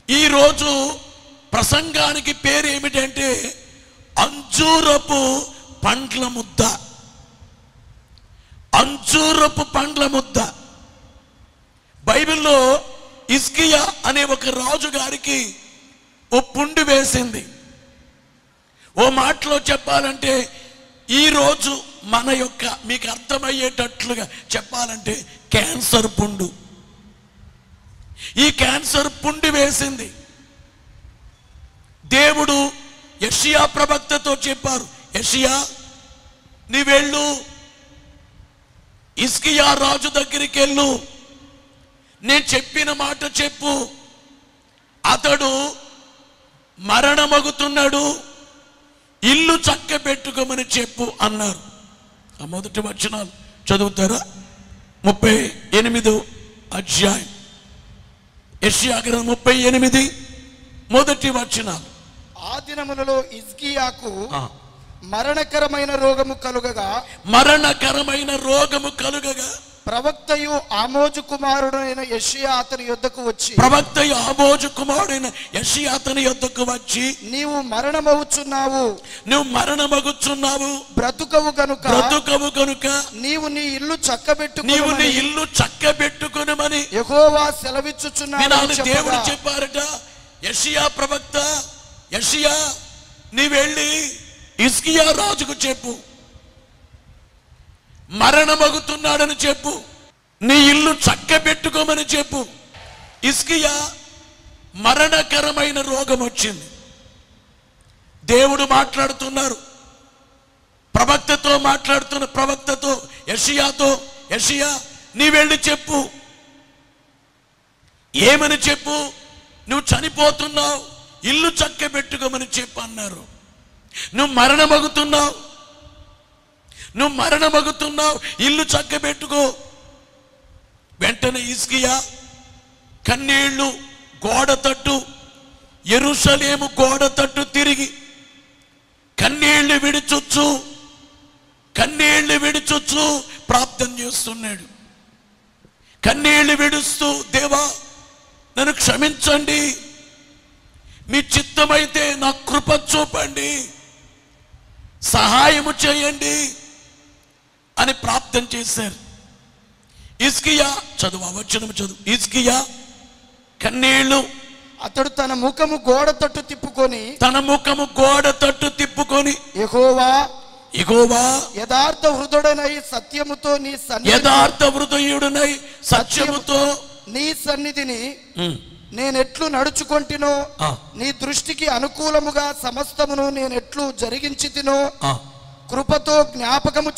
ఈరోజు ప్రసంగానికి పేరు ఏమిటంటే అంజూరపు పండ్ల ముద్ద. అంజూరపు పండ్ల ముద్ద. బైబిల్లో హిజ్కియా అనే ఒక రాజు గారికి ఓ పుండు వేసింది. ఓ మాటలో చెప్పాలంటే ఈరోజు మన యొక్క మీకు అర్థమయ్యేటట్లుగా చెప్పాలంటే క్యాన్సర్ పుండు. ఈ క్యాన్సర్ పుండు వేసింది. దేవుడు యెషయా ప్రవక్తతో చెప్పారు, యెషయా నీ వెళ్ళు, హిజ్కియా రాజు దగ్గరికి వెళ్ళు, నేను చెప్పిన మాట చెప్పు, అతడు మరణమగుతున్నాడు, ఇల్లు చక్క పెట్టుకోమని చెప్పు అన్నారు. ఆ మొదటి వచనాలు చదువుతారా? 38వ అధ్యాయం యెషయా గ్రంథం 38 మొదటి వచనాలు. ఆ దినములలో హిజ్కియాకు మరణకరమైన రోగము కలుగగా ప్రవక్తయు ఆమోజు కుమారుడైన యెషయా అతని యొద్దకు వచ్చి నీవు మరణమగుచున్నావు, బ్రతుకవు గనుక నీవు నీ ఇల్లు చక్కబెట్టుకొనుమని యెహోవా సెలవిచ్చుచున్నాడు. దేవుడు చెప్పారట, యెషయా ప్రవక్త, యెషయా నీ వెళ్ళి హిజ్కియా రాజుకు చెప్పు, మరణమగుతున్నాడని చెప్పు, నీ ఇల్లు చక్కబెట్టుకోమని చెప్పు. హిజ్కియా మరణకరమైన రోగం వచ్చింది. దేవుడు మాట్లాడుతున్నారు, ప్రవక్తతో యెషయాతో, యెషయా నీ వెళ్ళి చెప్పు. ఏమని చెప్పు? నువ్వు చనిపోతున్నావు, ఇల్లు చక్కబెట్టుకోమని చెప్పు అన్నారు. నువ్వు మరణమగుతున్నావు, ఇల్లు చక్కబెట్టుకో. వెంటనే హిజ్కియా కన్నీళ్లు గోడ తట్టు, యెరూషలేము గోడ తట్టు తిరిగి కన్నీళ్లు విడిచొచ్చు ప్రార్థన చేస్తున్నాడు. కన్నీళ్లు విడుస్తూ, దేవా నన్ను క్షమించండి, మీ చిత్తమైతే నా కృప చూపండి, సహాయము చేయండి అని ప్రార్థన చేశారు. హిజ్కియా హిజ్కియా కన్నీళ్లు. అతడు తన ముఖము గోడ తట్టు తిప్పుకొని యెహోవా యథార్థ హృదయుడనై సత్యముతో నీ సన్నిధిని నేనెట్లు నడుచుకొంటినో, నీ దృష్టికి అనుకూలముగా సమస్తమును నేనెట్లు జరిగించితినో కృపతో జ్ఞాపకము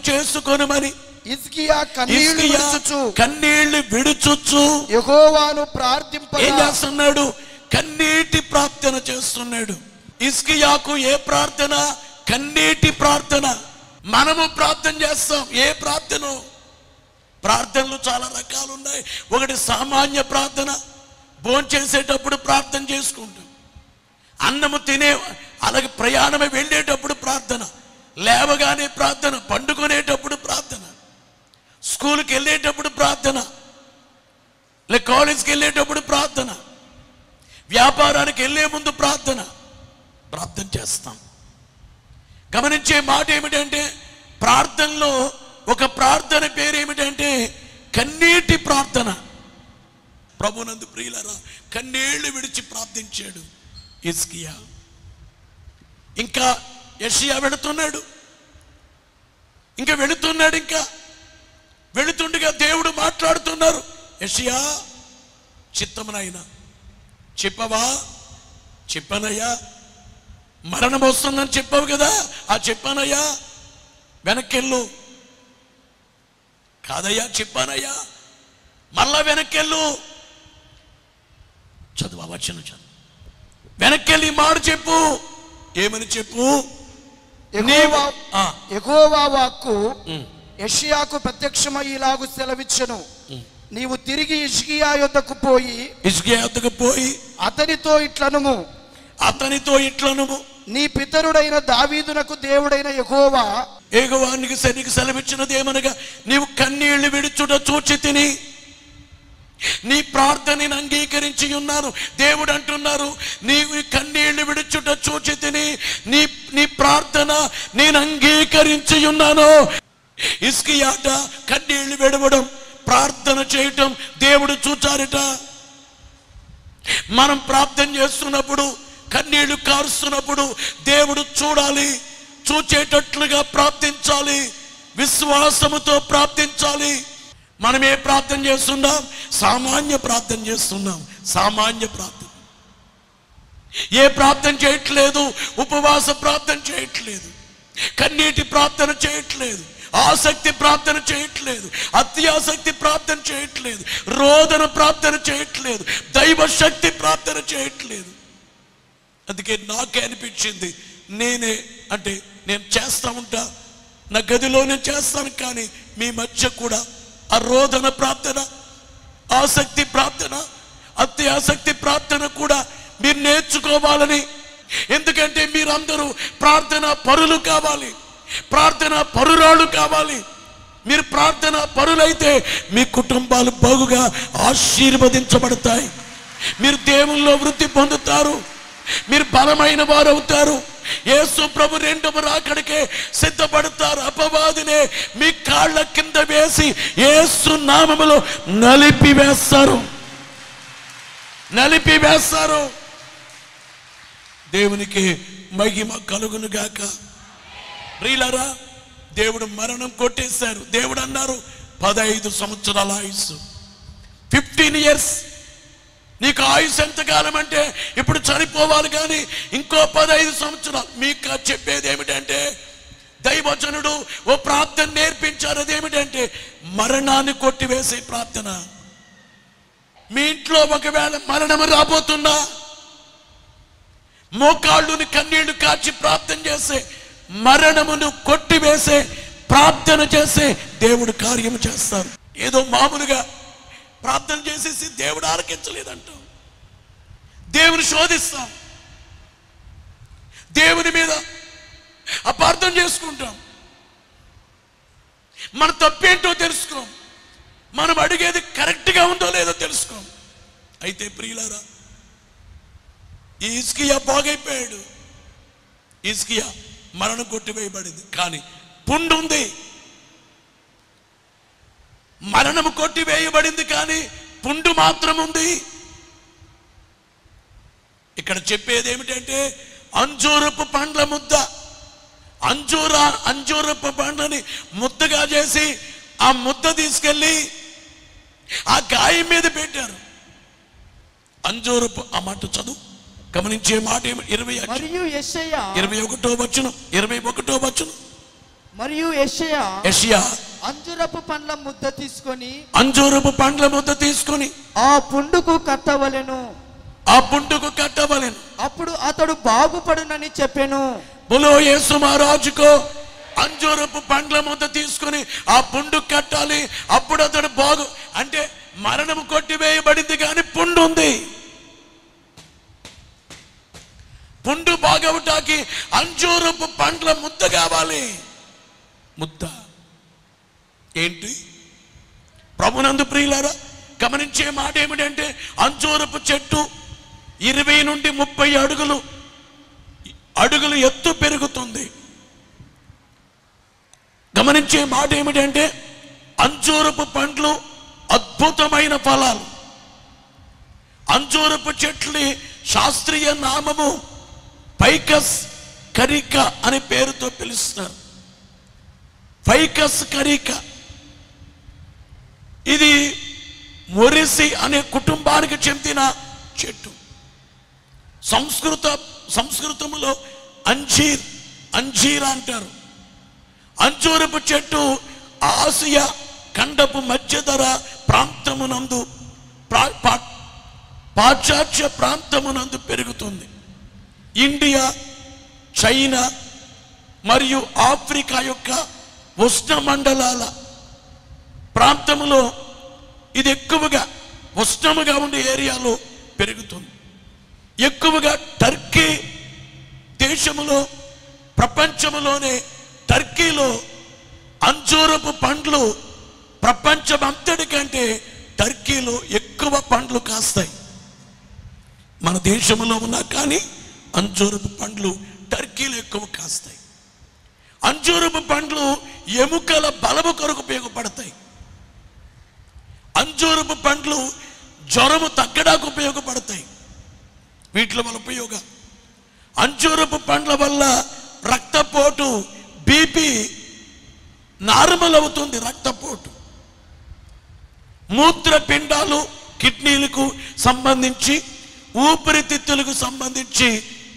చేసుకొనుమని హిజ్కియా కన్నీళ్లు విడుచుచు యెహోవాను ప్రార్థింపగా కన్నీటి ప్రార్థన చేస్తున్నాడు. హిజ్కియాకు ఏ ప్రార్థన? కన్నీటి ప్రార్థన. మనము ప్రార్థన చేస్తాం. ఏ ప్రార్థన? ప్రార్థనలు చాలా రకాలు ఉన్నాయి. ఒకటి సామాన్య ప్రార్థన, భోంచేసేటప్పుడు ప్రార్థన చేసుకుంటాం, అన్నము తినే అలాగే ప్రయాణమే వెళ్ళేటప్పుడు ప్రార్థన, లేవగానే ప్రార్థన, పండుకునేటప్పుడు ప్రార్థన, స్కూల్కి వెళ్ళేటప్పుడు ప్రార్థన, లేక కాలేజ్కి వెళ్ళేటప్పుడు ప్రార్థన, వ్యాపారానికి వెళ్ళే ముందు ప్రార్థన చేస్తాం. గమనించే మాట ఏమిటంటే ప్రార్థనలో ఒక ప్రార్థన పేరు ఏమిటంటే కన్నీటి ప్రార్థన. ప్రభునందు ప్రియులారా, కన్నీళ్లు విడిచి ప్రార్థించాడు హిజ్కియా. ఇంకా యెషయా వెళుతున్నాడు. ఇంకా వెళుతుండగా దేవుడు మాట్లాడుతున్నారు, యెషయా చిత్తమునైనా చెప్పనయ్యా, మరణం వస్తుందని చెప్పావు కదా, ఆ చెప్పానయ్యా, వెనక్కెళ్ళు. కాదయ్యా చెప్పానయ్యా, మళ్ళా వెనక్కెళ్ళు. చదువు వెనక్కెళ్ళి మాట చెప్పు. ఏమని చెప్పు? యెహోవా వాక్కు యెషయాకు ప్రత్యక్షమై ఇలాగు సెలవిచ్చెను, నీవు తిరిగి హిజ్కియా యొద్దకు పోయి అతనితో ఇట్లనుము, నీ పితరుడైన దావీదునకు దేవుడైన యెహోవా నీకు సెలవిచ్చినది ఏమనగా, నీవు కన్నీళ్లు విడుచుట చూచి తిని నీ ప్రార్థనని అంగీకరించి అంగీకరించి ఉన్నాను. దేవుడు అంటున్నారు, నీవు కన్నీళ్లు విడుచుట చూచి తిని నీ ప్రార్థన నేను అంగీకరించి ఉన్నాను. హిజ్కియాట కన్నీళ్లు విడవడం, ప్రార్థన చేయటం దేవుడు చూచారట. మనం ప్రార్థన చేస్తున్నప్పుడు, కన్నీళ్లు కారుస్తున్నప్పుడు దేవుడు చూడాలి, చూచేటట్లుగా ప్రార్థించాలి, విశ్వాసముతో ప్రార్థించాలి. మనం ఏ ప్రార్థన చేస్తున్నాం? సామాన్య ప్రార్థన చేస్తున్నాం. సామాన్య ప్రార్థన. ఏ ప్రార్థన చేయట్లేదు? ఉపవాస ప్రార్థన చేయట్లేదు, కన్నీటి ప్రార్థన చేయట్లేదు, ఆసక్తి ప్రార్థన చేయట్లేదు, అత్యాసక్తి ప్రార్థన చేయట్లేదు, రోదన ప్రార్థన చేయట్లేదు, దైవ శక్తి ప్రార్థన చేయట్లేదు. అందుకే నాకే అనిపించింది, నేను చేస్తా ఉంటా, నా గదిలోనే చేస్తాను, కానీ మీ మధ్య కూడా ఆ రోదన ప్రార్థన, ఆసక్తి ప్రార్థన, అత్యాసక్తి ప్రార్థన కూడా మీరు నేర్చుకోవాలని. ఎందుకంటే మీరందరూ ప్రార్థన పరులు కావాలి, ప్రార్థన పరురాళ్ళు కావాలి. మీరు ప్రార్థన పరులైతే మీ కుటుంబాలు బాగుగా ఆశీర్వదించబడతాయి. మీరు దేవుల్లో వృద్ధి పొందుతారు, మీరు బలమైన వారు అవుతారు. యేసు ప్రభు రెండవ రాకడికే సిద్ధపడతారు. అపవాదినే మీ కాళ్ళ కింద వేసి యేసు నామములో నలిపివేస్తారు. దేవునికి మహిమ కలుగును గాక. ప్రియులారా, దేవుడు మరణం కొట్టేశారు. దేవుడు అన్నారు 15 సంవత్సరాల ఆయుస్సు, 15 years. నీకు ఆయుష్ ఎంతకాలం అంటే ఇప్పుడు చనిపోవాలి, కానీ ఇంకో 15 సంవత్సరాలు. మీకు చెప్పేది ఏమిటంటే, దైవజనుడు ఓ ప్రార్థన నేర్పించారు. అదేమిటంటే మరణాన్ని కొట్టివేసే ప్రార్థన. మీ ఇంట్లో ఒకవేళ మరణం రాబోతున్నా, మోకాళ్ళుని కన్నీళ్లు కాచి ప్రార్థన చేసే, మరణమును కొట్టివేసే ప్రార్థన చేసే దేవుడు కార్యము చేస్తారు. ఏదో మామూలుగా ప్రార్థన చేసేసి దేవుడు ఆలకించలేదంటాం. దేవుని శోధిస్తాం, దేవుని మీద అపార్థం చేసుకుంటాం, మన తప్పేంటో తెలుసుకోం, మనం అడిగేది కరెక్ట్గా ఉందో లేదో తెలుసుకోం. అయితే ప్రియులారా, ఈ హిజ్కియా బాగైపోయాడు. హిజ్కియా మరణం కొట్టివేయబడింది, కానీ పుండు ఉంది. మరణము కొట్టివేయబడింది, కానీ పుండు మాత్రం ఉంది. ఇక్కడ చెప్పేది ఏమిటంటే, అంజూరపు పండ్ల ముద్ద, అంజూరపు పండ్లని ముద్దగా చేసి ఆ ముద్ద తీసుకెళ్ళి ఆ గాయం మీద పెట్టారు. అంజూరపు, ఆ మాట చదువు, గమనించే మాట 21వ వచనం. మరియు యెషయా అంజూరపు పండ్ల ముద్ద తీసుకొని ఆ పుండుకు కట్టవలెను. అప్పుడు అతడు బాగుపడునని చెప్పెను. బోలో యేసు మహారాజుకో. అంజూరపు పండ్ల ముద్ద తీసుకొని ఆ పుండు కట్టాలి, అప్పుడు అతడు బాగు. అంటే మరణం కొట్టివేయబడింది, కానీ పుండు ఉంది. పుండు బాగవటానికి అంజూరపు పండ్ల ముద్ద కావాలి. ముద్ద ఏంటి? ప్రభునందు ప్రియులారా, గమనించే మాట ఏమిటంటే, అంజూరపు చెట్టు 20 నుండి 30 అడుగులు ఎత్తు పెరుగుతుంది. గమనించే మాట ఏమిటంటే, అంజూరపు పండ్లు అద్భుతమైన ఫలాలు. అంజూరపు చెట్లని శాస్త్రీయ నామము ఫైకస్ కరికా అనే పేరుతో పిలుస్తారు. ఫైకస్ కరికా ఇది మొరిసి అనే కుటుంబానికి చెందిన చెట్టు. సంస్కృతంలో అంజీర్ అంటారు. అంజూరపు చెట్టు ఆసియా ఖండపు మధ్యధర ప్రాంతమునందు, పాశ్చాత్య ప్రాంతమునందు పెరుగుతుంది. ఇండియా, చైనా మరియు ఆఫ్రికా యొక్క ఉష్ణ మండలాల ప్రాంతంలో ఇది ఎక్కువగా ఉష్ణముగా ఉండే ఏరియాలో పెరుగుతుంది. ఎక్కువగా టర్కీ దేశములో, ప్రపంచములోనే టర్కీలో అంజూరపు పండ్లు ప్రపంచం అంతటి కంటే టర్కీలో ఎక్కువ పండ్లు కాస్తాయి. మన దేశంలో ఉన్నా కానీ అంజూరపు పండ్లు టర్కీలు ఎక్కువ కాస్తాయి. అంజూరపు పండ్లు ఎముకల బలము కొరకు ఉపయోగపడతాయి. అంజూరపు పండ్లు జ్వరము తగ్గడానికి ఉపయోగపడతాయి. వీటిలో వల్ల ఉపయోగం, అంజూరపు పండ్ల వల్ల రక్తపోటు, బీపీ నార్మల్ అవుతుంది. రక్తపోటు, మూత్రపిండాలు, కిడ్నీలకు సంబంధించి, ఊపిరితిత్తులకు సంబంధించి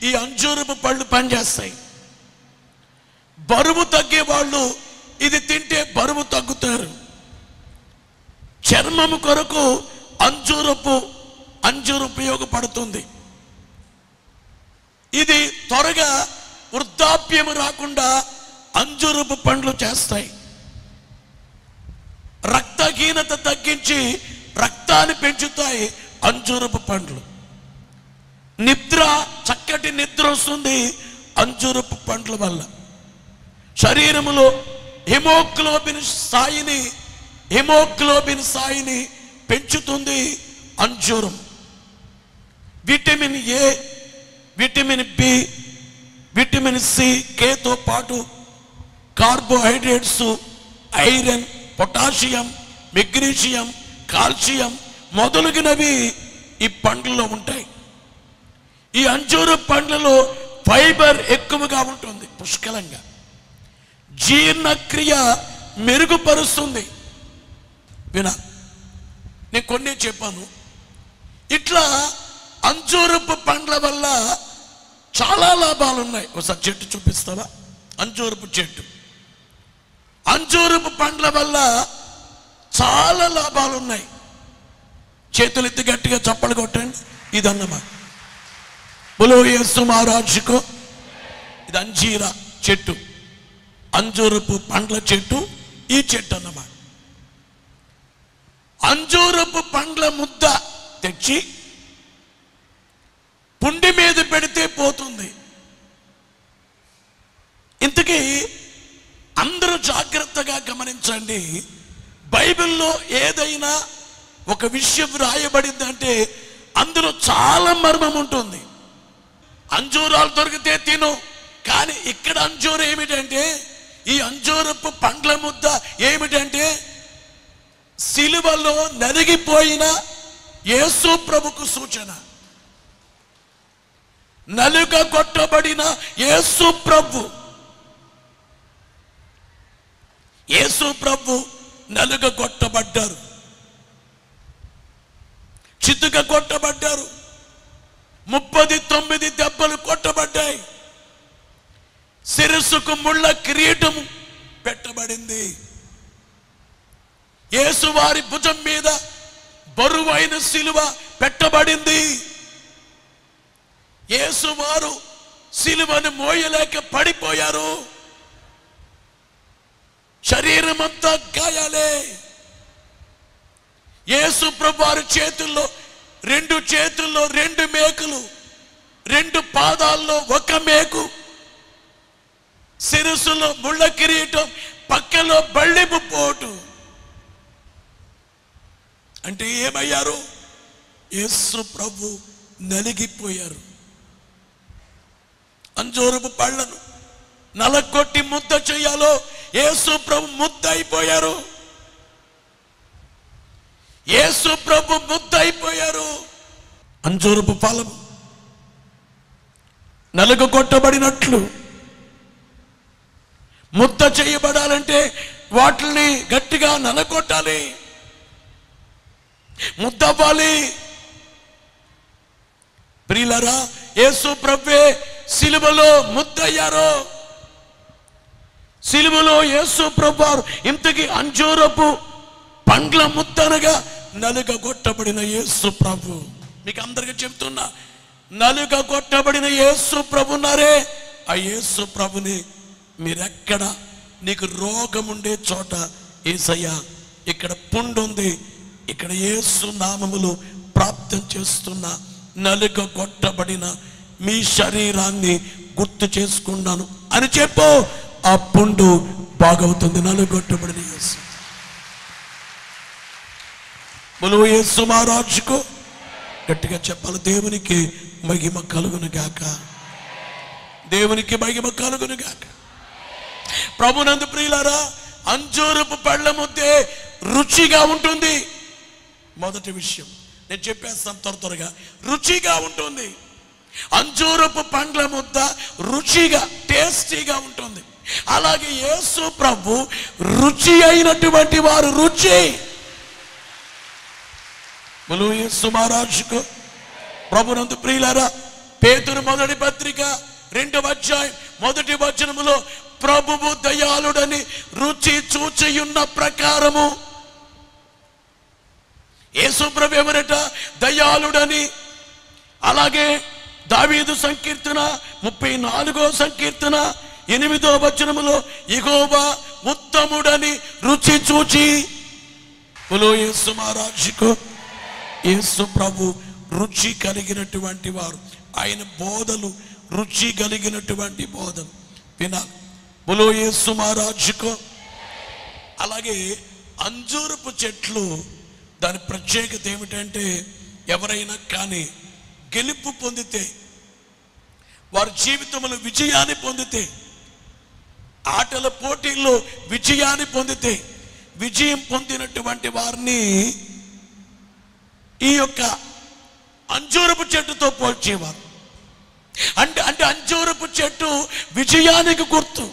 ఈ అంజూరపు పళ్ళు పనిచేస్తాయి. బరువు తగ్గే వాళ్ళు ఇది తింటే బరువు తగ్గుతారు. చర్మము కొరకు అంజూరు ఉపయోగపడుతుంది. ఇది త్వరగా వృద్ధాప్యము రాకుండా అంజూరపు పండ్లు చేస్తాయి. రక్తహీనత తగ్గించి రక్తాన్ని పెంచుతాయి అంజూరపు పండ్లు. చక్కటి నిద్ర వస్తుంది అంజూరపు పండ్ల వల్ల. శరీరములో హిమోగ్లోబిన్ స్థాయిని పెంచుతుంది అంజూరం. Vitamin A, vitamin B, vitamin C, కేతో పాటు carbohydrates, iron, potassium, magnesium, calcium మొదలగునవి ఈ పండ్లలో ఉంటాయి. ఈ అంజూరు పండ్లలో ఫైబర్ ఎక్కువగా ఉంటుంది, పుష్కలంగా. జీర్ణక్రియ మెరుగుపరుస్తుంది. నేను కొన్ని చెప్పాను. ఇట్లా అంజూరపు పండ్ల వల్ల చాలా లాభాలు ఉన్నాయి. ఒకసారి చెట్టు చూపిస్తావా? అంజూరపు చెట్టు. అంజూరపు పండ్ల వల్ల చాలా లాభాలు ఉన్నాయి. చేతులు ఎత్తి గట్టిగా చప్పలు కొట్టండి. ఇదన్నమాట. బోలో యేసు మహారాజుకు. ఇది అంజీరా చెట్టు, అంజూరపు పండ్ల చెట్టు. ఈ చెట్టు అన్నమాట. అంజూరపు పండ్ల ముద్ద తెచ్చి పుండి మీద పెడితే పోతుంది. ఇంతకీ అందరూ జాగ్రత్తగా గమనించండి. బైబిల్లో ఏదైనా ఒక విషయం రాయబడిందంటే అందులో చాలా మర్మం ఉంటుంది. అంజూరాలు దొరికితే తిను, కానీ ఇక్కడ అంజూరు ఏమిటంటే, ఈ అంజూరపు పండ్ల ముద్ద ఏమిటంటే సిలువలో నలిగిపోయిన యేసు ప్రభుకు సూచన. నలుగ కొట్టబడిన యేసు ప్రభు నలుగ కొట్టబడ్డారు, చితుక కొట్టబడ్డారు, 39 దెబ్బలు కొట్టబడ్డాయి. శిరస్సుకు ముళ్ళ కిరీటం పెట్టబడింది. యేసు వారి భుజం మీద బరువైన సిలువ పెట్టబడింది. యేసు వారు సిలువను మోయలేక పడిపోయారు. శరీరం అంతా గాయాలే. యేసు ప్రభు వారి చేతుల్లో 2 చేతుల్లో 2 మేకులు, 2 పాదాల్లో 1 మేకు, శిరస్సులో ముళ్ళ కిరీటం, పక్కలో బళ్ళెపు పోటు. అంటే ఏమయ్యారు? యేసు ప్రభు నలిగిపోయారు. అంజూరపు పళ్ళను నలగొట్టి ముద్ద చేయాలో యేసు ప్రభు ముద్ద అయిపోయారు. యేసు ప్రభు ముద్ద అయిపోయారు. అంజూరపు ఫలం నలుగు కొట్టబడినట్లు ముద్ద చేయబడాలంటే వాటిని గట్టిగా నలగొట్టాలి, ముద్దవ్వాలి. ప్రియులారా, యేసు ప్రభువే సిలువలో ముద్దయ్యారు. సిలువలో యేసు ప్రభు ఇంతకి అంజూరపు పండ్ల ముద్దనగా నలుగగొట్టబడిన యేసు ప్రభు. మీకు అందరికీ చెప్తున్నా, నలుగగొట్టబడిన యేసు ప్రభు ఉన్నారే, ఆ యేసు ప్రభుని మీరెక్కడ, నీకు రోగం ఉండే చోట యేసయ్యా ఇక్కడ పుండు ఉంది, ఇక్కడ యేసు నామములో ప్రార్థన చేస్తున్న నలుగగొట్టబడిన మీ శరీరాన్ని గుర్తు చేసుకున్నాను అని చెప్పు. ఆ పుండు బాగవుతుంది. నలుగొట్టబడిన యేసు. బోలో యేసు మహారాజుకు. గట్టిగా చెప్పాలి. దేవునికి మహిమ కలుగును గాక. దేవునికి మహిమ కలుగును గాక. ప్రభునందు ప్రియులారా, అంజూరపు పళ్ళ ముద్దే రుచిగా ఉంటుంది. మొదటి విషయం నేను చెప్పేస్తాను త్వరగా. రుచిగా ఉంటుంది. అంజూరపు పండ్ల ముద్ద రుచిగా, టేస్టీగా ఉంటుంది. అలాగే యేసు ప్రభు రుచి అయినటువంటి వారు. రుచి బోలో యేసు మహారాజుకు. ప్రభునందు ప్రియులారా, పేతురు మొదటి పత్రిక 2వ అధ్యాయం 1వ వచనములో ప్రభువు దయాళుడని రుచి చూచియున్న ప్రకారము. యేసు ప్రభు ఎవరట? దయాళుడని. అలాగే దావీదు సంకీర్తన 34వ సంకీర్తన 8వ వచనములో యెహోవా ఉత్తముడని రుచి చూచి. బోలో యేసు మహారాజుకు. యేసు ప్రభు రుచి కలిగినటువంటి వారు. ఆయన బోధలు రుచి కలిగినటువంటి బోధలు వినాలి. బోలో యేసు మహారాజుకు. అలాగే అంజూరపు చెట్లు దాని ప్రత్యేకత ఏమిటంటే, ఎవరైనా కానీ గెలుపు పొందితే, వారి జీవితంలో విజయాన్ని పొందితే, ఆటల పోటీల్లో విజయాన్ని పొందితే, విజయం పొందినటువంటి వారిని ఈ యొక్క అంజూరపు చెట్టుతో పోల్చేవారు. అంటే అంజూరపు చెట్టు విజయానికి గుర్తు.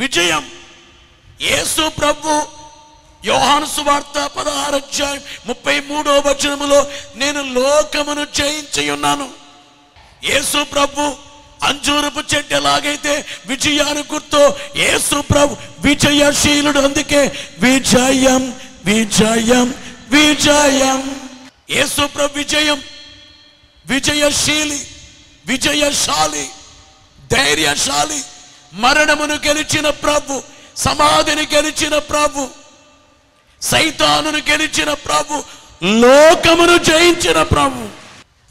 విజయం. యేసు ప్రభు యోహాను సువార్త 16వ అధ్యాయం 33వ వచనములో నేను లోకమును జయించి ఉన్నాను. యేసు ప్రభు అంజూరపు చెట్టు ఎలాగైతే విజయానికి గుర్తు, యేసు ప్రభు విజయశీలుడు. అందుకే విజయం విజయం విజయం. యేసు ప్రభు విజయం. విజయశీలి, విజయశాలి, ధైర్యశాలి. మరణమును గెలిచిన ప్రభు, సమాధిని గెలిచిన ప్రభు, సైతానును గెలిచిన ప్రభు, లోకమును జయించిన ప్రభు.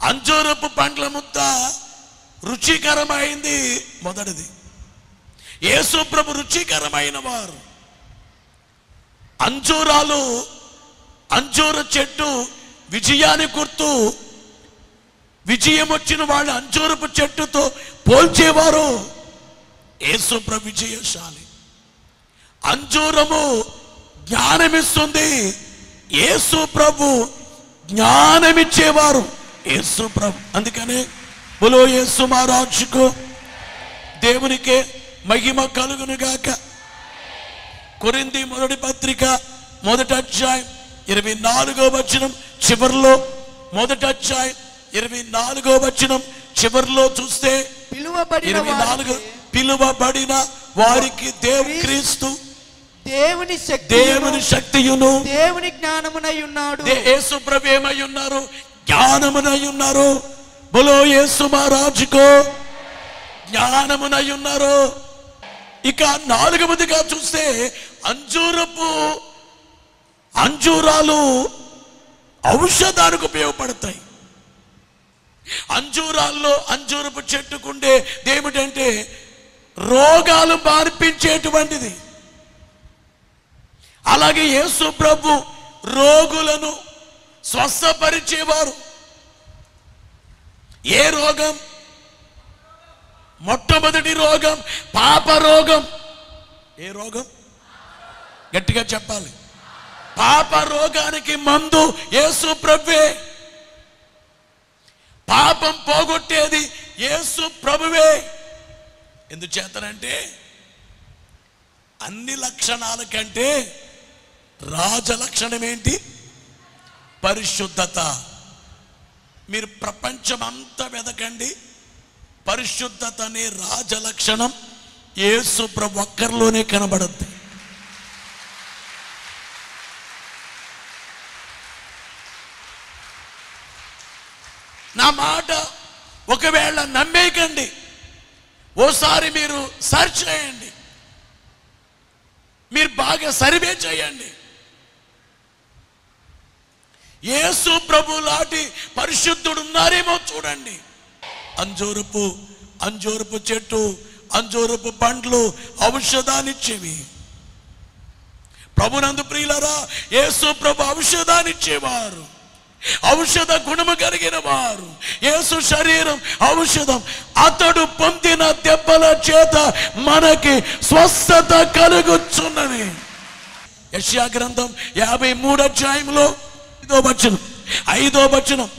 అంజూరపు పండ్ల ముద్ద రుచికరమైంది. మొదటిది, యేసు ప్రభు రుచికరమైన వారు. అంజూర చెట్టు విజయానికి గుర్తు. విజయం వచ్చిన వాళ్ళు అంజూరపు చెట్టుతో పోల్చేవారు. యేసు ప్రభు విజయశాలి. అంజూరము జ్ఞానమిస్తుంది. యేసు ప్రభు జ్ఞానమిచ్చేవారు. యేసు ప్రభు. అందుకనే బోలో యేసు మహారాజుకు. దేవునికే మహిమ కలుగును గాక. కొరింథీ మొదటి పత్రిక 1వ అధ్యాయం 24వ వచనం చివరిలో, 1వ అధ్యాయం 24వ వచనం చివరిలో చూస్తే, పిలువబడిన వారికి క్రీస్తు దేవుని శక్తియును దేవుని జ్ఞానమునై ఉన్నాడు. యేసు ప్రభు ఏమై ఉన్నారు? జ్ఞానమునై ఉన్నారు. బోలో యేసు మహారాజుకు. జ్ఞానమునై ఉన్నారు. ఇక 4వదిగా చూస్తే, అంజూరాలు ఔషధానికి ఉపయోగపడతాయి. అంజూరపు చెట్టుకుండే ఏమిటంటే రోగాలు మార్పించేటువంటిది. అలాగే యేసు ప్రభు రోగులను స్వస్థపరిచేవారు. ఏ రోగం? మొట్టమొదటి రోగం పాప రోగం. ఏ రోగం? గట్టిగా చెప్పాలి. పాప రోగానికి మందు యేసు ప్రభువే. పాపం పోగొట్టేది యేసు ప్రభువే. ఎందుచేతనంటే అన్ని లక్షణాల కంటే రాజలక్షణం ఏంటి? పరిశుద్ధత. మీరు ప్రపంచం అంతా వెదకండి, పరిశుద్ధత అనే రాజలక్షణం యేసు ప్రభు ఒక్కరిలోనే కనబడద్దు. నా మాట ఒకవేళ నమ్మేయకండి, ఓసారి మీరు సర్చ్ చేయండి, మీరు బాగా సర్వే చేయండి. యేసు ప్రభు లాంటి పరిశుద్ధుడు ఉన్నారేమో చూడండి. అంజూరపు చెట్టు, అంజూరపు పండ్లు ఔషధాన్నిచ్చేవి. ప్రభునందు ప్రియులారా, యేసు ప్రభు ఔషధాన్నిచ్చేవారు. ఔషధ గుణము కలిగిన వారు. యేసు శరీరం ఔషధం. అతడు పొందిన దెబ్బల చేత మనకి స్వస్థత కలుగుచున్నది. యెషయా గ్రంథం 53వ అధ్యాయంలో 5వ వచనం,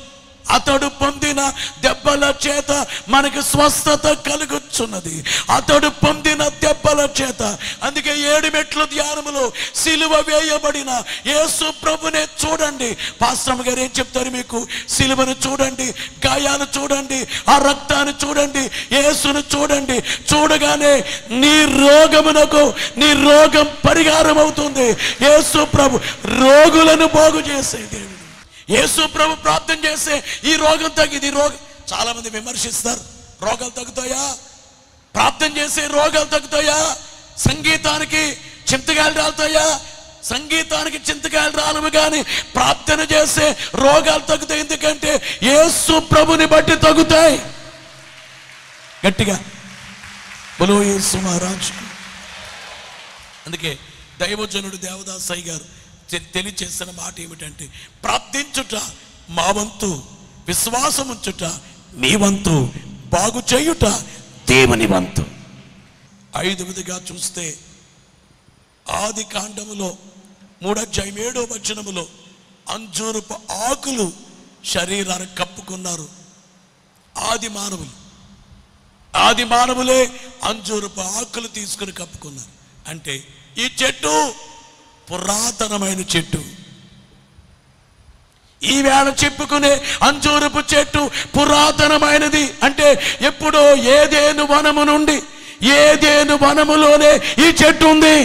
అతడు పొందిన దెబ్బల చేత మనకి స్వస్థత కలుగుచున్నది. అతడు పొందిన దెబ్బల చేత. అందుకే 7 మెట్ల ధ్యానములో సిలువ వేయబడిన యేసు ప్రభునే చూడండి. పాస్టర్ గారు ఏం చెప్తారు మీకు? సిలువను చూడండి, గాయాలు చూడండి, ఆ రక్తాన్ని చూడండి, యేసును చూడండి. చూడగానే నీ రోగమునకు, నీ రోగం పరిహారం అవుతుంది. యేసు ప్రభు రోగులను బాగు చేసే దేవుడు. యేసు ప్రభు ప్రార్థన చేస్తే ఈ రోగం తగ్గింది. రోగం చాలా మంది విమర్శిస్తారు. రోగాలు తగ్గుతాయా? ప్రార్థన చేసే రోగాలు తగ్గుతాయా? సంగీతానికి చింతకాయలు రాలుతాయా? సంగీతానికి చింతకాయలు రాలవు, కానీ ప్రార్థన చేసే రోగాలు తగ్గుతాయి. ఎందుకంటే యేసు ప్రభుని బట్టి తగ్గుతాయి. గట్టిగా బలో యేసు మహారాజు. అందుకే దైవజనుడు దేవదాసయ్య గారు తెలియచేసిన మాట ఏమిటంటే, ప్రార్థించుట మా వంతు, విశ్వాసం ఉంచుట మీ వంతు, బాగు చేయుట దేవుని వంతు. 5వదిగా చూస్తే ఆది కాండములో 3:7 వచనములో అంజూరపు ఆకులు శరీరాన్ని కప్పుకున్నారు. ఆది మానవులే అంజూరపు ఆకులు తీసుకుని కప్పుకున్నారు. అంటే ఈ చెట్టు పురాతనమైన చెట్టు. ఈవేళ చెప్పుకునే అంజూరపు చెట్టు పురాతనమైనది. అంటే ఎప్పుడో ఏదెను వనము నుండి, ఏదెను వనములోనే ఈ చెట్టు ఉంది.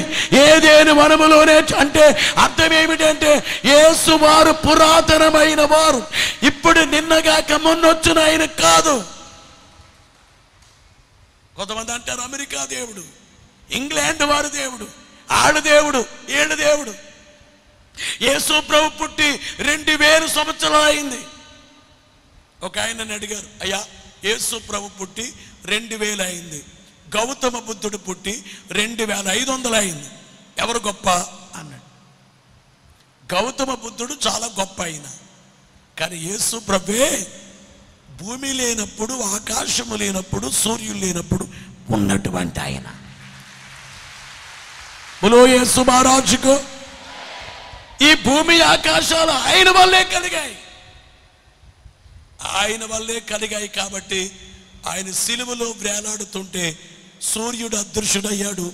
ఏదెను వనములోనే అంటే అర్థం ఏమిటంటే యేసు వారు పురాతనమైన వారు. ఇప్పుడు నిన్నగాక మొన్నొచ్చిన ఆయన కాదు. కొంతమంది అంటారు అమెరికా దేవుడు, ఇంగ్లాండ్ వారి దేవుడు, ఆడు దేవుడు, ఏడు దేవుడు. యేసు ప్రభు పుట్టి 2000 సంవత్సరాలు అయింది. ఒక ఆయనని అడిగారు, అయ్యా యేసు ప్రభు పుట్టి 2000 అయింది, గౌతమ బుద్ధుడు పుట్టి 2500 అయింది, ఎవరు గొప్ప అన్నాడు. గౌతమ బుద్ధుడు చాలా గొప్ప అయిన, కానీ యేసు ప్రభువే భూమి లేనప్పుడు, ఆకాశము లేనప్పుడు, సూర్యుడు లేనప్పుడు ఉన్నటువంటి ఆయన. బలో యేసు మహారాజుకు. ఈ భూమి ఆకాశాలు ఆయన వల్లే కలిగాయి. ఆయన వల్లే కలిగాయి కాబట్టి ఆయన సిలువలో వేలాడుతుంటే సూర్యుడు అదృశ్యుడయ్యాడు.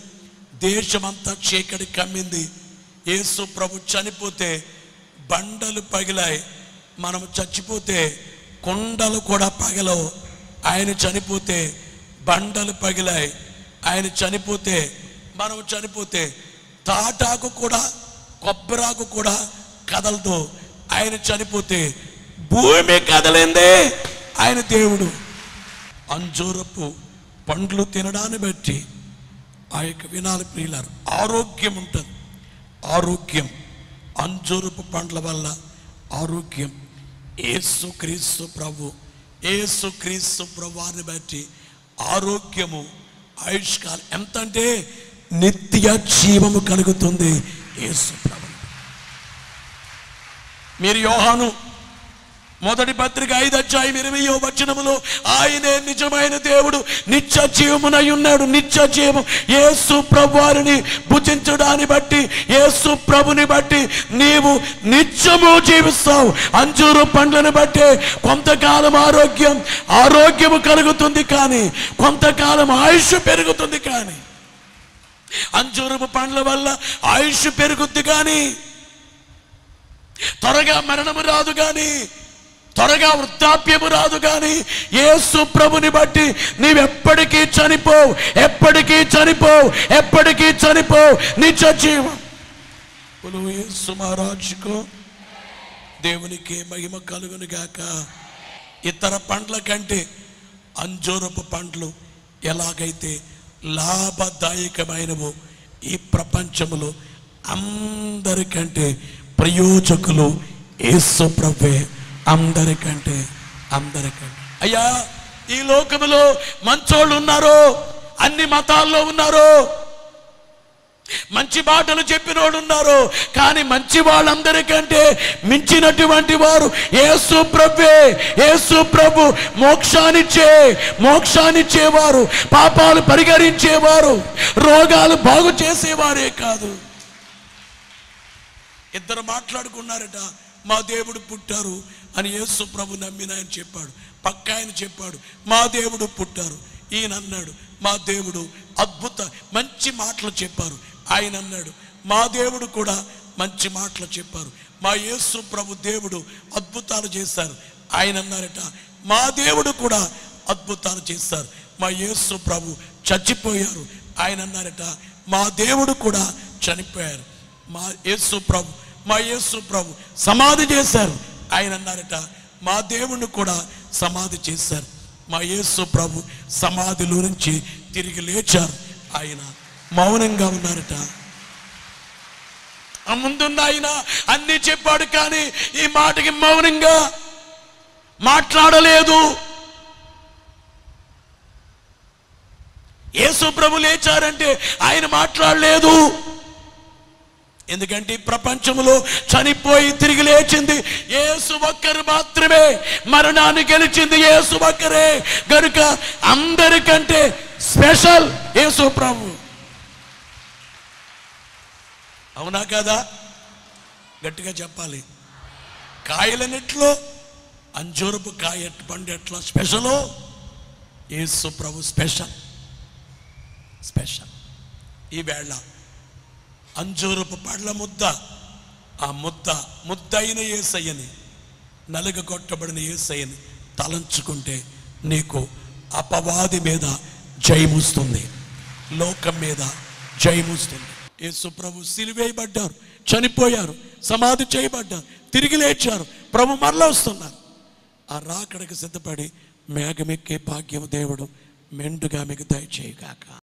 దేశమంతా చీకటి కమ్మింది. యేసు ప్రభు చనిపోతే బండలు పగిలాయి. మనం చచ్చిపోతే కొండలు కూడా పగలవు. ఆయన చనిపోతే బండలు పగిలాయి. ఆయన చనిపోతే, మనం చనిపోతే తాటాకు కూడా, కొబ్బరాకు కూడా కదలదు. ఆయన చనిపోతే భూమి కదలింది. ఆయన దేవుడు. అంజూరపు పండ్లు తినడాన్ని బట్టి ఆ యొక్క వినాలి ప్రియులారు, ఆరోగ్యం ఉంటుంది. ఆరోగ్యం అంజూరపు పండ్ల వల్ల ఆరోగ్యం. యేసుక్రీస్తు ప్రభువాన్ని బట్టి ఆరోగ్యము, ఆయుష్కాలం ఎంత అంటే నిత్య జీవము కలుగుతుంది యేసు ప్రభు. మీరు యోహాను మొదటి పత్రిక 5:20 వచనములో ఆయనే నిజమైన దేవుడు, నిత్య జీవమునై ఉన్నాడు. నిత్య జీవం యేసు ప్రభువారిని భుజించడాన్ని బట్టి, యేసు ప్రభుని బట్టి నీవు నిత్యము జీవిస్తావు. అంజూరు పండ్లను బట్టి కొంతకాలం ఆరోగ్యము కలుగుతుంది, కానీ కొంతకాలం ఆయుష్ పెరుగుతుంది. కానీ అంజూరపు పండ్ల వల్ల ఆయుష్ పెరుగుద్ది, కానీ త్వరగా మరణము రాదు, కానీ త్వరగా వృద్ధాప్యము రాదు. కానీ యేసు ప్రభుని బట్టి నీవెప్పటికీ చనిపోవు, ఎప్పటికీ చనిపోవు, ఎప్పటికీ చనిపోవు. నిత్య జీవం. యేసు మహారాజుకు దేవునికి మహిమ కలుగును గాక. ఇతర పండ్ల కంటే అంజూరపు పండ్లు ఎలాగైతే లాభదాయకమైనవో ఈ ప్రపంచంలో అందరికంటే ప్రయోజకులు యేసు ప్రభువే. అందరికంటే. అయ్యా ఈ లోకములో మంచోళ్ళు ఉన్నారు, అన్ని మతాల్లో ఉన్నారు. మంచి మాటలు చెప్పినోడు ఉన్నారు, కానీ మంచి వాళ్ళందరికంటే మించినటువంటి వారు యేసు ప్రభువే. యేసు ప్రభు మోక్షాన్నిచ్చేవారు, పాపాలు పరిహరించేవారు, రోగాలు బాగు చేసేవారే కాదు. ఇద్దరు మాట్లాడుకున్నారట, మా దేవుడు పుట్టారు అని యేసు ప్రభు నమ్మిన ఆయన చెప్పాడు. పక్క ఆయన చెప్పాడు, మా దేవుడు పుట్టారు. ఈయన అన్నాడు, మా దేవుడు మంచి మాటలు చెప్పారు. ఆయన అన్నాడు, మా దేవుడు కూడా మంచి మాటలు చెప్పారు. మా యేసు ప్రభు దేవుడు అద్భుతాలు చేశారు. ఆయన అన్నారట, మా దేవుడు కూడా అద్భుతాలు చేశారు. మా యేసు ప్రభు చచ్చిపోయారు. ఆయన అన్నారట, మా దేవుడు కూడా చనిపోయారు. మా యేసు ప్రభు సమాధి చేశారు. ఆయన అన్నారట, మా దేవుణ్ణి కూడా సమాధి చేశారు. మా యేసు ప్రభు సమాధిలో నుంచి తిరిగి లేచారు. ఆయన మౌనంగా ఉన్నారట. ఆ ముందున్న ఆయన అన్నీ చెప్పాడు, కానీ ఈ మాటకి మౌనంగా మాట్లాడలేదు. యేసు ప్రభు లేచారంటే ఆయన మాట్లాడలేదు. ఎందుకంటే ప్రపంచంలో చనిపోయి తిరిగి లేచింది యేసు ఒక్కరు మాత్రమే. మరణాన్ని గెలిచింది యేసు ఒక్కరే. గనుక అందరికంటే స్పెషల్ యేసు ప్రభు. అవునా కదా? గట్టిగా చెప్పాలి. కాయలన్నిట్లో అంజూరపు కాయ పండు ఎట్లా స్పెషలో, యేసు ప్రభు స్పెషల్. ఈవేళ అంజూరపు పళ్ళ ముద్ద, ఆ ముద్దైన యేసయ్యని, నలుగగొట్టబడిన యేసయ్యని తలంచుకుంటే నీకు అపవాది మీద జయముస్తుంది, లోకం మీద జయముస్తుంది. యేసు ప్రభు సిలువేయబడ్డారు, చనిపోయారు, సమాధి చేయబడ్డారు, తిరిగి లేచారు. ప్రభు మరలా వస్తున్నారు. ఆ రాకడకు సిద్ధపడి మేఘమెక్కే భాగ్యం దేవుడు మెండుగా మీకు దయచేయగాక.